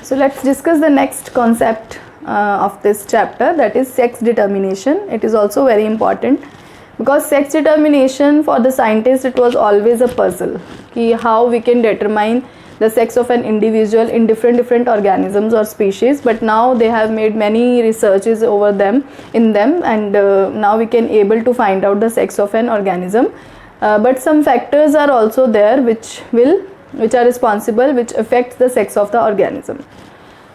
So let's discuss the next concept of this chapter, that is sex determination. It is also very important because sex determination for the scientist it was always a puzzle कि how we can determine the sex of an individual in different organisms or species, but now they have made many researches over them and now we can able to find out the sex of an organism, but some factors are also there which are responsible, which affects the sex of the organism.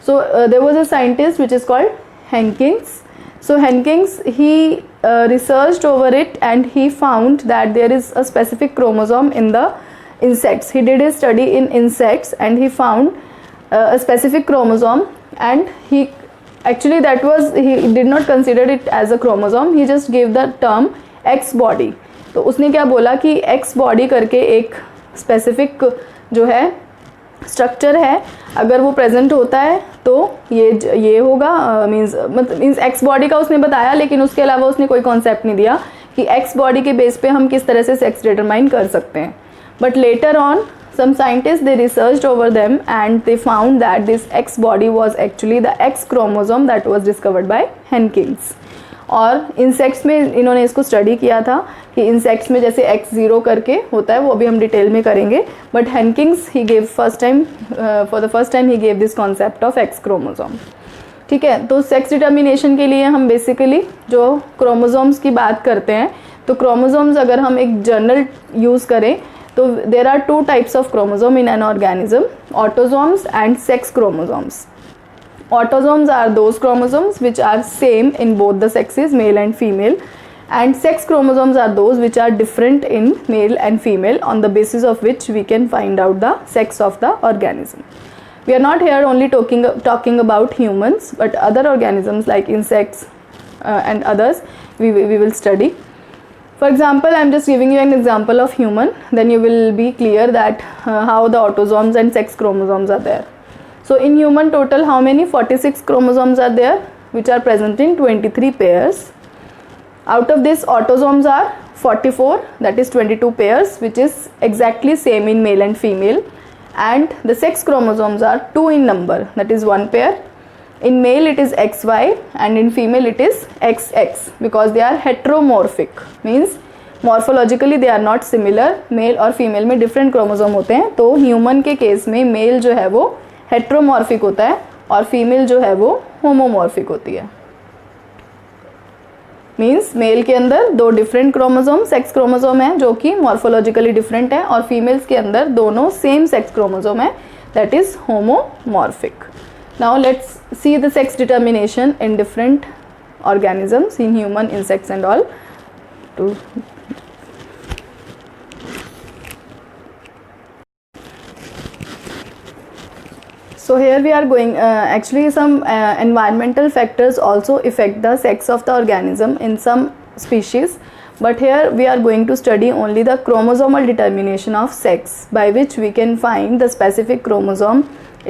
So there was a scientist which is called Hankins. So Hankins, he researched over it and he found that there is a specific chromosome in the insects. He did a study in insects and he found a specific chromosome, and he did not consider it as a chromosome, he just gave the term X body. तो उसने क्या बोला कि X body करके एक specific जो है structure है, अगर वो प्रेजेंट होता है तो ये होगा, मीन्स एक्स बॉडी का उसने बताया, लेकिन उसके अलावा उसने कोई कॉन्सेप्ट नहीं दिया कि एक्स बॉडी के बेस पे हम किस तरह से सेक्स डिटरमाइन कर सकते हैं. But later on some scientists they researched over them and they found that this X body was actually the X chromosome that was discovered by Hankins. और इंसेक्ट्स में इन्होंने इसको स्टडी किया था कि इंसेक्ट्स में जैसे X0 करके होता है, वो अभी हम डिटेल में करेंगे, but Henking's he gave for the first time he gave this concept of X chromosome. ठीक है, तो सेक्स डिटर्मिनेशन के लिए हम बेसिकली जो क्रोमोसोम्स की बात करते हैं, तो क्रोमोसोम्स अगर हम एक जर्नल यूज़ करें तो there are two types of chromosome in an organism, autosomes and sex chromosomes. Autosomes are those chromosomes which are same in both the sexes, male and female, and sex chromosomes are those which are different in male and female, on the basis of which we can find out the sex of the organism. We are not here only talking about humans, but other organisms like insects and others we will study. For example, I am just giving you an example of human, then you will be clear that how the autosomes and sex chromosomes are there. So in human total how many 46 chromosomes are there which are present in 23 pairs. Out of this autosomes are 44, that is 22 pairs, which is exactly same in male and female, and the sex chromosomes are 2 in number, that is 1 pair. In male it is XY and in female it is XX because they are heteromorphic, means morphologically they are not similar. Male और female में different chromosome होते हैं, तो human के case में male जो है वो हेट्रोमॉर्फिक होता है और फीमेल जो है वो होमोमॉर्फिक होती है. मीन्स मेल के अंदर दो डिफरेंट क्रोमोसोम सेक्स क्रोमोसोम है जो कि मॉर्फोलॉजिकली डिफरेंट है, और फीमेल्स के अंदर दोनों सेम सेक्स क्रोमोसोम है, that is homomorphic. Now let's see the sex determination in different organisms in human, insects and all. So here we are going, actually some environmental factors also affect the sex of the organism in some species, but here we are going to study only the chromosomal determination of sex, by which we can find the specific chromosome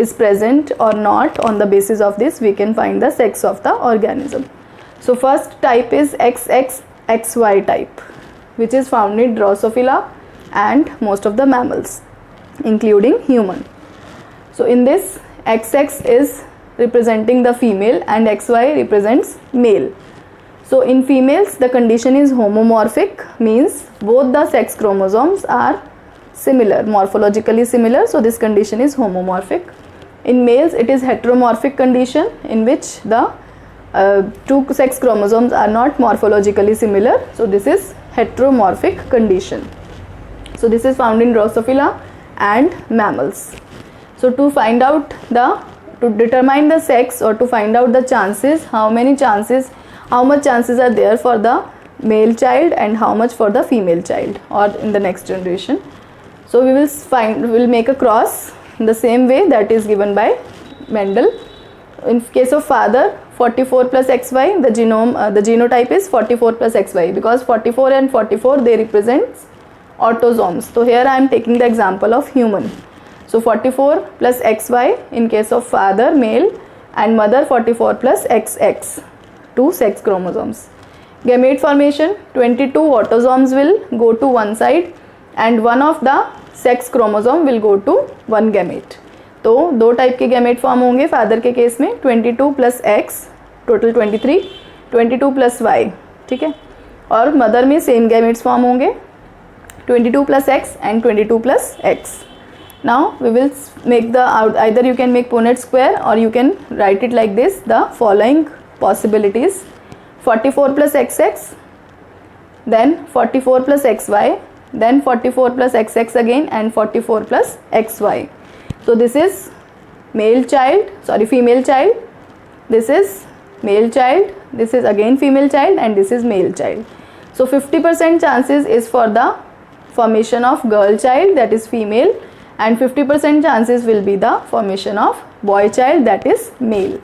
is present or not. On the basis of this we can find the sex of the organism. So first type is XXXY type, which is found in Drosophila and most of the mammals including human. So in this XX is representing the female and XY represents male. So in females the condition is homomorphic, means both the sex chromosomes are similar, morphologically similar, so this condition is homomorphic. In males it is heteromorphic condition in which the two sex chromosomes are not morphologically similar, so this is heteromorphic condition. So this is found in Drosophila and mammals. So to determine the sex or to find out the chances, how much chances are there for the male child and how much for the female child or in the next generation. So we will make a cross in the same way that is given by Mendel. In case of father, 44 plus XY, the genotype is 44 plus XY because 44 and 44 they represent autosomes. So here I am taking the example of human. So 44 plus XY in case of father male and mother 44 plus XX, two sex chromosomes. Gamete formation, 22 autosomes will go to one side and one of the sex chromosome will go to one gamete. तो दो type के gamete form होंगे father के case में, 22 plus X total 23, 22 plus Y, ठीक है। और mother में सेम गैमेट्स फॉर्म होंगे 22 plus x and 22 plus x. Now we will make the either you can make Punnett square or you can write it like this, the following possibilities: 44 plus xx, then 44 plus xy, then 44 plus xx again, and 44 plus xy. So this is female child, this is male child, this is again female child, and this is male child. So 50% chances is for the formation of girl child, that is female, and 50% chances will be the formation of boy child, that is male.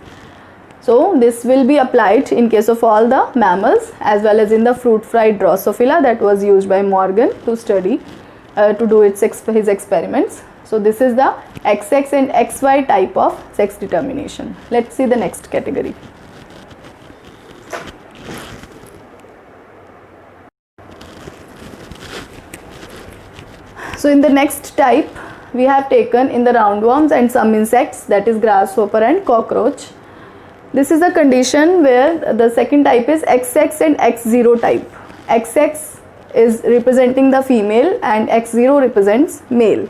So this will be applied in case of all the mammals as well as in the fruit fly Drosophila that was used by Morgan to study to do his experiments. So this is the XX and XY type of sex determination. Let's see the next category. So in the next type we have taken in the roundworms and some insects, that is grasshopper and cockroach. This is a condition where the second type is XX and X0 type. XX is representing the female and X0 represents male.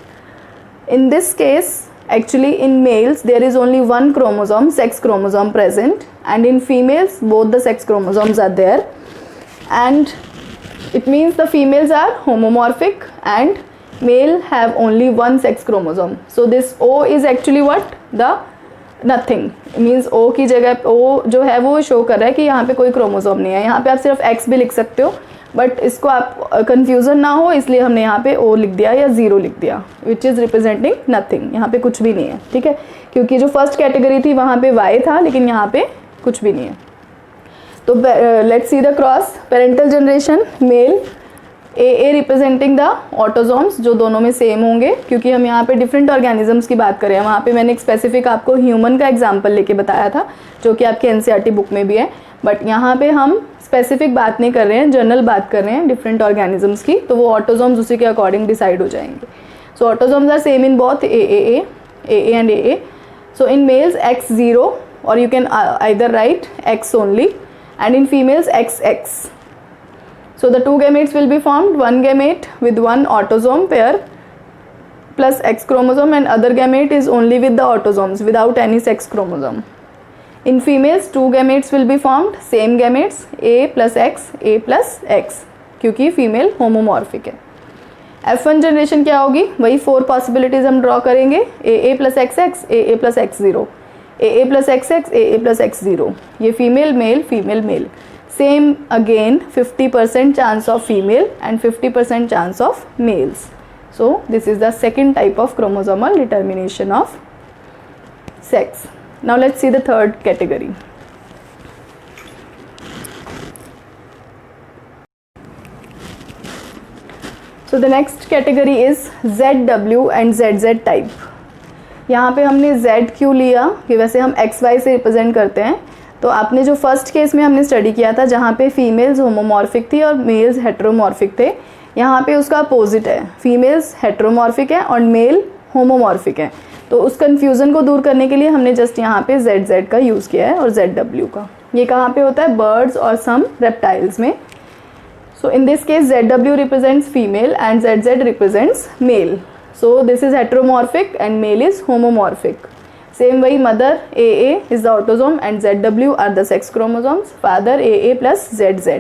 In this case, actually in males there is only one chromosome, sex chromosome present, and in females both the sex chromosomes are there, and it means the females are homomorphic and male have only one sex chromosome. So this O is actually what? The nothing. Means O की जगह O जो है वो show कर रहा है कि यहाँ पे कोई क्रोमोसोम नहीं है. यहाँ पे आप सिर्फ X भी लिख सकते हो, बट इसको आप कन्फ्यूज़न ना हो इसलिए हमने यहाँ पे O लिख दिया या 0 लिख दिया, विच इज़ रिप्रेजेंटिंग नथिंग. यहाँ पे कुछ भी नहीं है, ठीक है, क्योंकि जो फर्स्ट कैटेगरी थी वहाँ पे Y था, लेकिन यहाँ पे कुछ भी नहीं है. तो let's see the cross. Parental generation male, a representing the autosomes जो दोनों में सेम होंगे, क्योंकि हम यहाँ पे डिफरेंट ऑर्गेनिजम्स की बात करें. वहाँ पे मैंने एक स्पेसिफिक आपको ह्यूमन का एग्जांपल लेके बताया था जो कि आपके एनसीईआरटी बुक में भी है, बट यहाँ पे हम स्पेसिफिक बात नहीं कर रहे हैं, जनरल बात कर रहे हैं डिफरेंट ऑर्गेनिजम्स की, तो वो ऑटोजोम्स उसी के अकॉर्डिंग डिसाइड हो जाएंगे. So autosomes are same in both A and A. So in males X0 और you can either write X only, and in females XX. So the two gametes will be formed, one gamete with one autosome pair plus X chromosome, and other gamete is only with the autosomes without any sex chromosome. In females two gametes will be formed, same gametes A plus X, क्योंकि female homomorphic है. F1 generation क्या होगी? वही 4 possibilities हम draw करेंगे, AA plus XX, AA plus X0, AA plus XX, AA plus X0. ये female male, female male. Same again, 50% chance of female and 50% chance of males. So this is the second type of chromosomal determination of sex. Now let's see the third category. So the next category is ZW and ZZ type. यहाँ पे हमने Z क्यों लिया कि वैसे हम XY से represent करते हैं. तो आपने जो फर्स्ट केस में हमने स्टडी किया था जहाँ पे फीमेल्स होमोमॉर्फिक थी और मेल्स हेट्रोमॉर्फिक थे, यहाँ पे उसका अपोजिट है, फीमेल्स हेट्रोमॉर्फिक है और मेल होमोमॉर्फिक है. तो उस कन्फ्यूज़न को दूर करने के लिए हमने जस्ट यहाँ पे ZZ का यूज़ किया है और ZW का. ये कहाँ पे होता है? बर्ड्स और सम रेप्टाइल्स में. So in this case ZW represents female and ZZ represents male. So this is heteromorphic and male is homomorphic. Same way, mother AA is the autosome and ZW are the sex chromosomes. Father AA plus ZZ.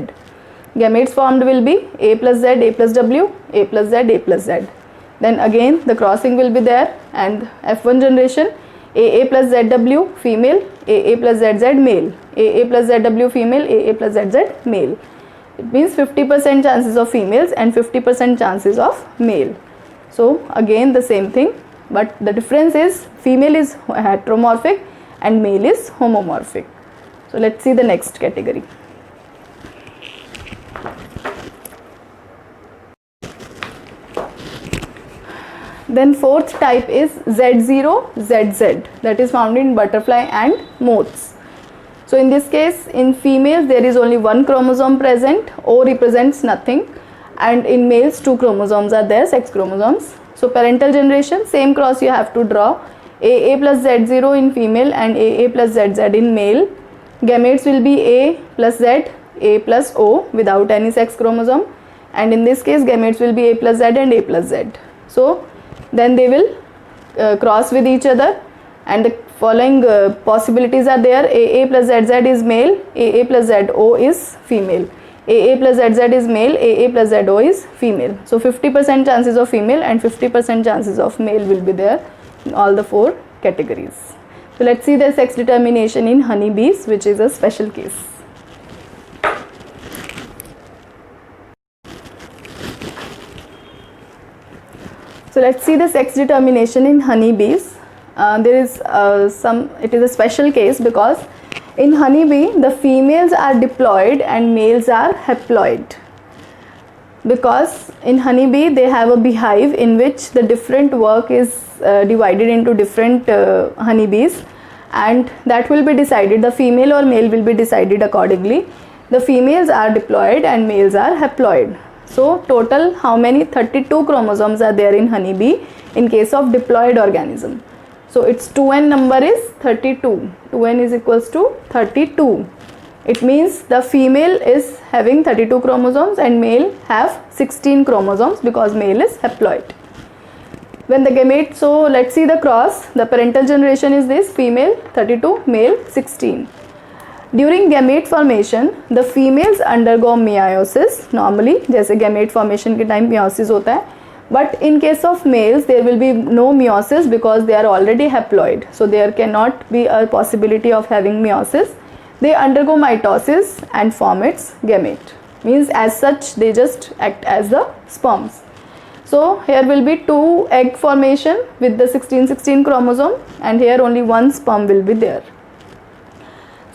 Gametes formed will be A plus Z, A plus W, A plus Z, A plus Z. Then again the crossing will be there, and F1 generation AA plus ZW female, AA plus ZZ male, AA plus ZW female, AA plus ZZ male. It means 50% chances of females and 50% chances of male. So again the same thing. But the difference is female is heteromorphic and male is homomorphic. So let's see the next category. Then fourth type is Z0, ZZ, that is found in butterfly and moths. So in this case, in females there is only one chromosome present, O represents nothing, and in males two chromosomes are there, sex chromosomes. So parental generation, same cross you have to draw, AA plus Z0 in female and AA plus ZZ in male. Gametes will be A plus Z, A plus O without any sex chromosome, and in this case gametes will be A plus Z and A plus Z. So then they will cross with each other, and the following possibilities are there. AA plus ZZ is male, AA plus ZO is female. AA plus ZZ is male, AA plus ZO is female. So 50% chances of female and 50% chances of male will be there in all the 4 categories. So let's see the sex determination in honeybees, which is a special case. So let's see the sex determination in honeybees. It is a special case because in honeybee the females are diploid and males are haploid. Because in honeybee they have a beehive in which the different work is divided into different honeybees, and that will be decided, the female or male will be decided accordingly. The females are diploid and males are haploid. So total how many? 32 chromosomes are there in honeybee in case of diploid organism. So its 2n number is 32. 2n is equals to 32. It means the female is having 32 chromosomes and male have 16 chromosomes because male is haploid. When the gamete, so let's see the cross. The parental generation is this: female 32, male 16. During gamete formation, the females undergo meiosis normally, जैसे gamete formation के time meiosis होता है. But in case of males, there will be no meiosis because they are already haploid. So there cannot be a possibility of having meiosis. They undergo mitosis and form its gamete. Means as such, they just act as the sperms. So here will be 2 egg formation with the 16 chromosome, and here only 1 sperm will be there.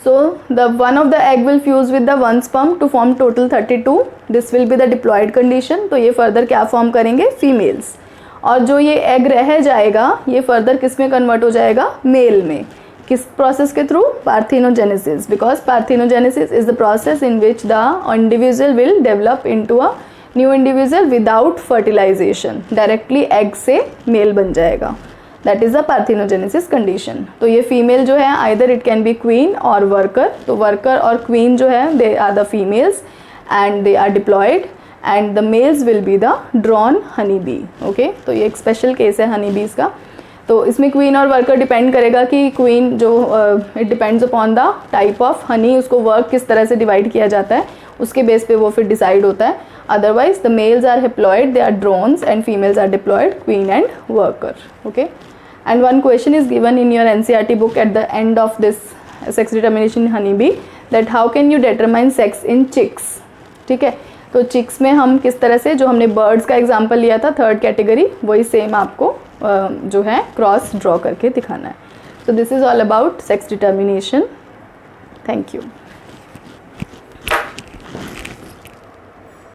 So the one of the egg will fuse with the 1 sperm to form total 32. This will be the diploid condition. तो ये further क्या form करेंगे? Females. और जो ये egg रह जाएगा ये further किस में convert हो जाएगा? Male में. किस process के through? Parthenogenesis. Because parthenogenesis is the process in which the individual will develop into a new individual without fertilization. Directly egg से male बन जाएगा. That is the parthenogenesis condition. तो ये female जो है either it can be queen or worker. तो worker और queen जो है they are the females and they are diploid, and the males will be the drone honeybee. Okay, तो ये एक special case है honeybees का. तो इसमें क्वीन और वर्कर डिपेंड करेगा कि क्वीन जो it depends upon the type of honey, उसको वर्क किस तरह से डिवाइड किया जाता है उसके बेस पे वो फिर डिसाइड होता है. Otherwise the males are haploid, they are drones, and females are diploid, queen and worker. Okay, and one question is given in your NCERT book at the end of this sex determination in honey bee, that how can you determine sex in chicks. ठीक है, तो chicks में हम किस तरह से, जो हमने बर्ड्स का एग्जाम्पल लिया था थर्ड कैटेगरी, वही सेम आपको जो है क्रॉस ड्रॉ करके दिखाना है. सो this is all about sex determination. Thank you.